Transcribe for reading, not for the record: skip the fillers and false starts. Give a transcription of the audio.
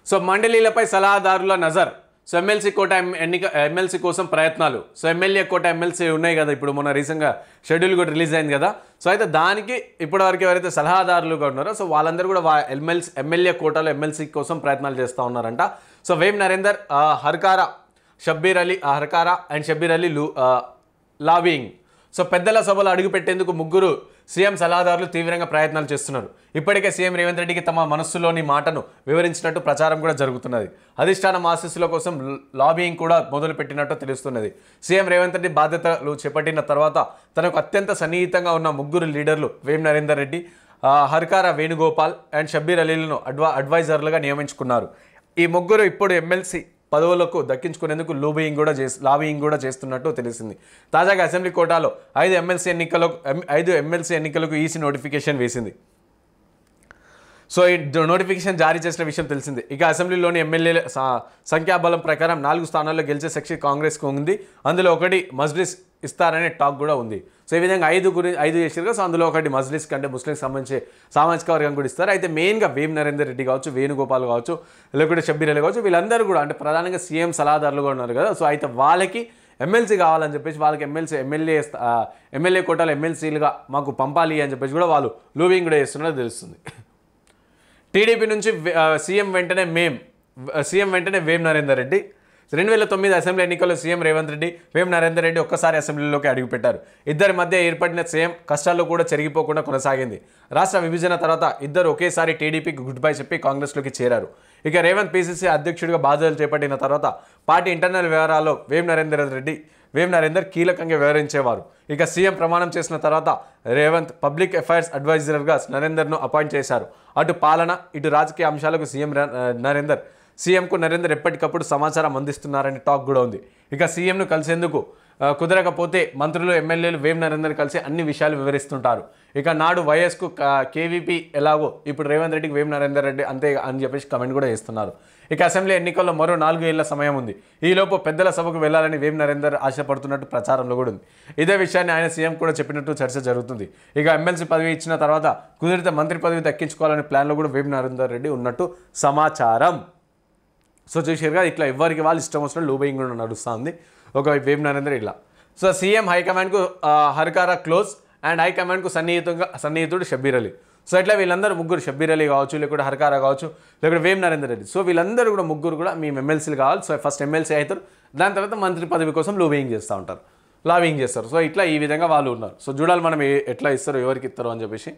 So మండలీలపై సలహాదారుల నజర్. సో ఎమ్మెల్సీ కోట ఎమ్మెల్సీ కోసం ప్రయత్నాలు. సో ఎమ్మెల్యే కోట ఎమ్మెల్సీ ఉన్నాయి కదా, ఇప్పుడు మొన్న రీసెంట్గా షెడ్యూల్ కూడా రిలీజ్ అయింది కదా. సో అయితే దానికి ఇప్పటివరకు ఎవరైతే సలహాదారులుగా ఉన్నారో సో వాళ్ళందరూ కూడా ఎమ్మెల్యే కోటాలో ఎమ్మెల్సీ కోసం ప్రయత్నాలు చేస్తూ ఉన్నారంట. So Vem Narender, Harkara and Shabbir Ali lobbying. So పెద్దల సభలో అడుగుపెట్టేందుకు ముగ్గురు సీఎం సలహాదారులు తీవ్రంగా ప్రయత్నాలు చేస్తున్నారు. ఇప్పటికే సీఎం రేవంత్ రెడ్డికి తమ మనస్సులోని మాటను వివరించినట్టు ప్రచారం కూడా జరుగుతున్నది. అధిష్టానం ఆశీస్సుల కోసం లాబింగ్ కూడా మొదలుపెట్టినట్టు తెలుస్తున్నది. సీఎం రేవంత్ రెడ్డి బాధ్యతలు చేపట్టిన తర్వాత తనకు అత్యంత సన్నిహితంగా ఉన్న ముగ్గురు లీడర్లు వేం నరేందర్ రెడ్డి, హర్కారా వేణుగోపాల్ అండ్ షబ్బీర్ అలీలను అడ్వైజర్లుగా నియమించుకున్నారు. ఈ ముగ్గురు ఇప్పుడు ఎమ్మెల్సీ పదవులకు దక్కించుకునేందుకు లాబింగ్ కూడా చేస్తున్నట్టు తెలిసింది. తాజాగా అసెంబ్లీ కోటాలో 5 ఎమ్మెల్సీ ఎన్నికలకు ఈసీ నోటిఫికేషన్ వేసింది. సో ఈ నోటిఫికేషన్ జారీ చేసిన విషయం తెలిసింది. ఇక అసెంబ్లీలోని ఎమ్మెల్యేల సంఖ్యాబలం ప్రకారం 4 స్థానాల్లో గెలిచే శక్తి కాంగ్రెస్కు ఉంది. అందులో ఒకటి మజ్లిస్ ఇస్తారనే టాక్ కూడా ఉంది. సో ఈ విధంగా 5 చేసారు కదా. సో అందులో ఒకటి మజ్లిస్ కంటే ముస్లింకి సంబంధించి సామాజిక వర్గం కూడా ఇస్తారు. అయితే మెయిన్గా వేం నరేందర్ రెడ్డి కావచ్చు, వేణుగోపాల్ కావచ్చు, లేకుంటే షబ్బీర్ అలీ కావచ్చు, వీళ్ళందరూ కూడా అంటే ప్రధానంగా సీఎం సలహాదారులుగా ఉన్నారు కదా. సో అయితే వాళ్ళకి ఎమ్మెల్సీ కావాలని చెప్పేసి వాళ్ళకి ఎమ్మెల్యే కోటాలో ఎమ్మెల్సీలుగా మాకు పంపాలి అని చెప్పేసి కూడా వాళ్ళు లూబింగ్ కూడా చేస్తున్నట్టు తెలుస్తుంది. టీడీపీ నుంచి సీఎం వెంటనే వేం నరేందర్ రెడ్డి. 2009 అసెంబ్లీ ఎన్నికల్లో సీఎం రేవంత్ రెడ్డి, వేం నరేందర్ రెడ్డి ఒక్కసారి అసెంబ్లీలోకి అడుగుపెట్టారు. ఇద్దరి మధ్య ఏర్పడిన సీఎం కష్టాల్లో కూడా చెరిగిపోకుండా కొనసాగింది. రాష్ట్ర విభజన తర్వాత ఇద్దరు ఒకేసారి టీడీపీకి గుడ్ బై చెప్పి కాంగ్రెస్లోకి చేరారు. ఇక రేవంత్ పీసీసీ అధ్యక్షుడిగా బాధ్యతలు చేపట్టిన తర్వాత పార్టీ ఇంటర్నల్ వ్యవహారాల్లో వేం నరేందర్ కీలకంగా వ్యవహరించేవారు. ఇక సీఎం ప్రమాణం చేసిన తర్వాత రేవంత్ పబ్లిక్ అఫైర్స్ అడ్వైజర్గా నరేందర్ను అపాయింట్ చేశారు. అటు పాలన, ఇటు రాజకీయ అంశాలకు సీఎంకు నరేందర్ ఎప్పటికప్పుడు సమాచారం అందిస్తున్నారని టాక్ కూడా ఉంది. ఇక సీఎంను కలిసేందుకు కుదరకపోతే మంత్రులు, ఎమ్మెల్యేలు వేం నరేందర్ కలిసి అన్ని విషయాలు వివరిస్తుంటారు. ఇక నాడు వైఎస్కు కేవీపీ ఎలాగో ఇప్పుడు రేవంత్ రెడ్డికి వేం నరేందర్ రెడ్డి అంతే అని చెప్పేసి కమెంట్ కూడా చేస్తున్నారు. ఇక అసెంబ్లీ ఎన్నికల్లో మరో 4 ఏళ్ల సమయం ఉంది. ఈలోపు పెద్దల సభకు వెళ్లాలని వేం నరేందర్ ఆశపడుతున్నట్టు ప్రచారంలో కూడా ఉంది. ఇదే విషయాన్ని ఆయన సీఎం కూడా చెప్పినట్టు చర్చ జరుగుతుంది. ఇక ఎమ్మెల్సీ పదవి ఇచ్చిన తర్వాత కుదిరితే మంత్రి పదవి దక్కించుకోవాలనే ప్లాన్లో కూడా వేం నరేందర్ రెడ్డి ఉన్నట్టు సమాచారం. సో చూసారుగా, ఇట్లా ఎవరికి వాళ్ళు ఇష్టం వచ్చిన లూబింగ్ కూడా నడుస్తూ ఉంది. ఒక వేం నరేందర్ ఇట్లా. సో సీఎం హైకమాండ్కు హర్కారా క్లోజ్ అండ్ హైకమాండ్కు సన్నిహితుడు షబ్బీర్ అలీ. సో ఇట్లా వీళ్ళందరూ ముగ్గురు, షబ్బీర్ అలీ కావచ్చు, లేకుంటే హర్కారా కావచ్చు, లేకుంటే వేం నరేందర్ రెడ్డి. సో వీళ్ళందరూ కూడా ముగ్గురు కూడా మేము ఎమ్మెల్సీలు కావాలి. సో ఫస్ట్ ఎమ్మెల్సీ అవుతారు, దాని తర్వాత మంత్రి పదవి కోసం లాబింగ్ చేస్తారు. సో ఇట్లా ఈ విధంగా వాళ్ళు ఉన్నారు. సో చూడాలి మనం ఎట్లా ఇస్తారు, ఎవరికి ఇస్తారు అని చెప్పేసి.